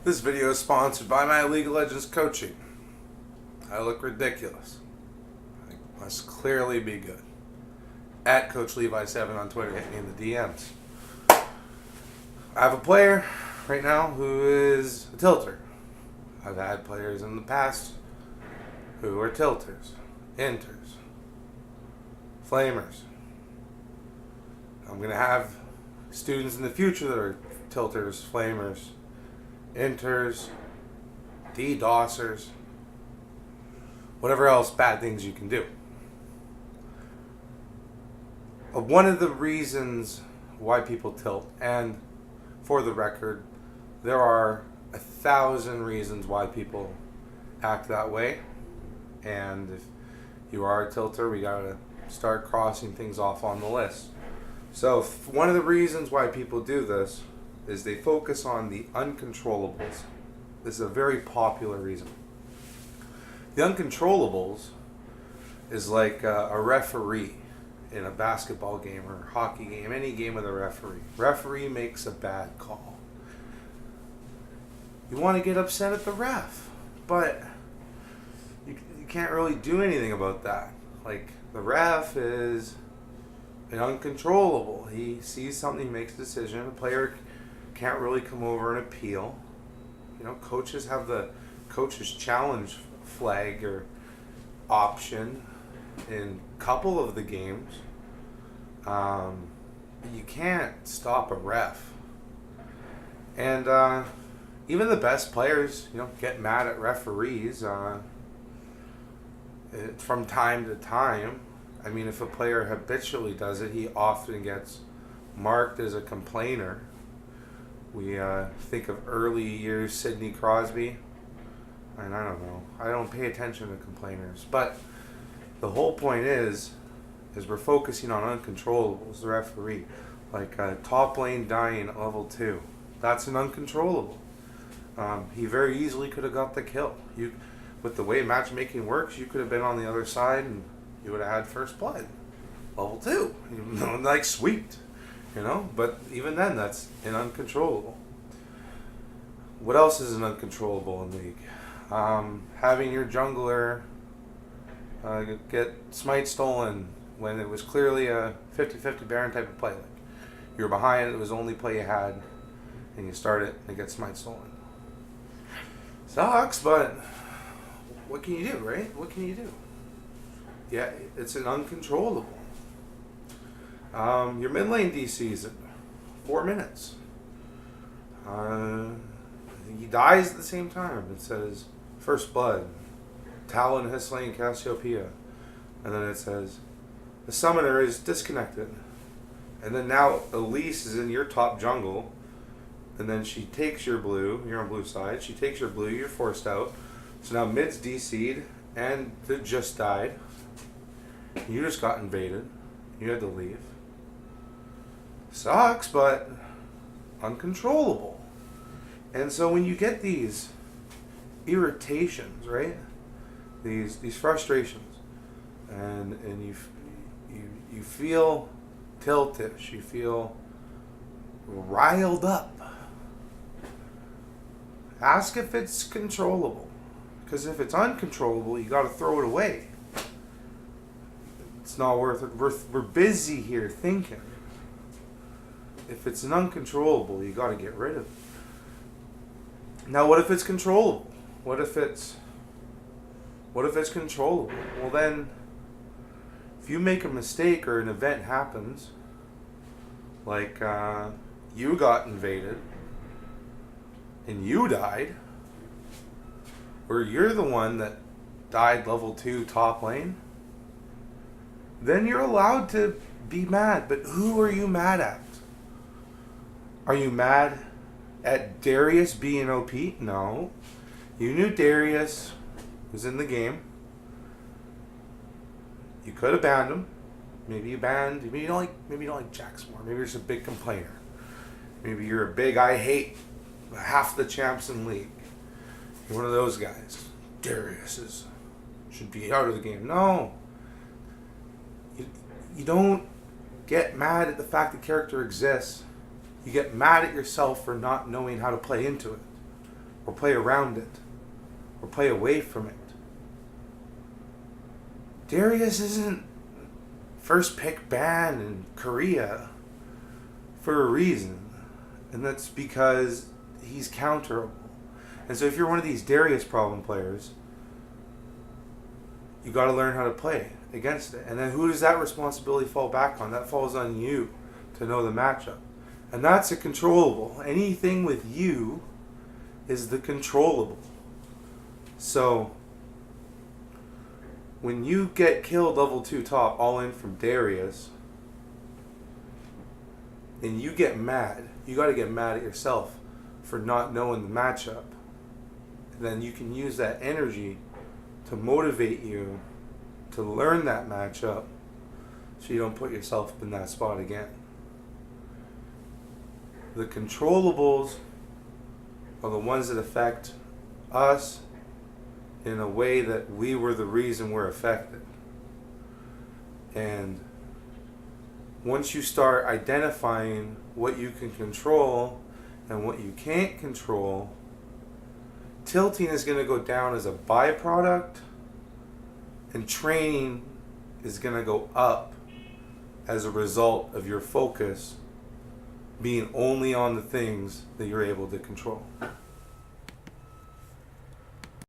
This video is sponsored by my League of Legends coaching. I look ridiculous. I must clearly be good. At Coach Levi 7 on Twitter, hit me in the DMs. I have a player right now who is a tilter. I've had players in the past who are tilters, inters, flamers. I'm going to have students in the future that are tilters, flamers, inters, DDoSers, whatever else bad things you can do. One of the reasons why people tilt, and for the record, there are 1,000 reasons why people act that way, and if you are a tilter, we gotta start crossing things off on the list. So one of the reasons why people do this is they focus on the uncontrollables. This is a very popular reason. The uncontrollables is like a referee in a basketball game or a hockey game, any game with a referee. Referee makes a bad call. You want to get upset at the ref, but you can't really do anything about that. Like, the ref is an uncontrollable. He sees something, he makes a decision. A player can't really come over and appeal. You know, coaches have the coaches challenge flag or option in a couple of the games. You can't stop a ref. And even the best players, get mad at referees from time to time. I mean, if a player habitually does it, he often gets marked as a complainer. We think of early years Sidney Crosby, and I don't know. I don't pay attention to complainers, but the whole point is we're focusing on uncontrollables. The referee, like top lane dying at level 2, that's an uncontrollable. He very easily could have got the kill. With the way matchmaking works, you could have been on the other side and you would have had first blood. Level 2. Like sweeped. But even then, that's an uncontrollable. What else is an uncontrollable in League? Having your jungler get smite stolen when it was clearly a 50-50 Baron type of play. Like, you were behind, it was the only play you had, and you start it and it gets smite stolen. Sucks, but what can you do, right? What can you do? Yeah, it's an uncontrollable. Your mid lane DC is at 4 minutes. He dies at the same time. It says first blood, Talon has slain Cassiopeia, and then it says the summoner is disconnected, and then now Elise is in your top jungle, and then she takes your blue. You're on blue side. She takes your blue. You're forced out. So now mid's DC'd, and they just died. You just got invaded. You had to leave. Sucks, but uncontrollable. And so when you get these irritations, right? These frustrations, and you feel tiltish, you feel riled up. Ask if it's controllable. Because if it's uncontrollable, you got to throw it away. It's not worth it. We're busy here thinking. If it's an uncontrollable, you got to get rid of it. Now, what if it's controllable? What if it's controllable? Well, then, if you make a mistake or an event happens, like you got invaded and you died, or you're the one that died level 2 top lane, then you're allowed to be mad. But who are you mad at? Are you mad at Darius being OP? No. You knew Darius was in the game. You could have banned him. Maybe you don't like Jax more. Maybe you're just a big complainer. Maybe you're a big I hate half the champs in League. You're one of those guys. Darius should be out of the game. No. You don't get mad at the fact the character exists. You get mad at yourself for not knowing how to play into it. or play around it or play away from it. Darius isn't first pick ban in Korea for a reason, and that's because he's counterable. And so if you're one of these Darius problem players, you got to learn how to play against it. And then who does that responsibility fall back on? That falls on you to know the matchup. And that's a controllable. Anything with you is the controllable. So when you get killed level 2 top all in from Darius and you get mad, you got to get mad at yourself for not knowing the matchup. And then you can use that energy to motivate you to learn that matchup so you don't put yourself in that spot again. The controllables are the ones that affect us in a way that we were the reason we're affected. And once you start identifying what you can control and what you can't control, tilting is going to go down as a byproduct, and training is going to go up as a result of your focus being only on the things that you're able to control.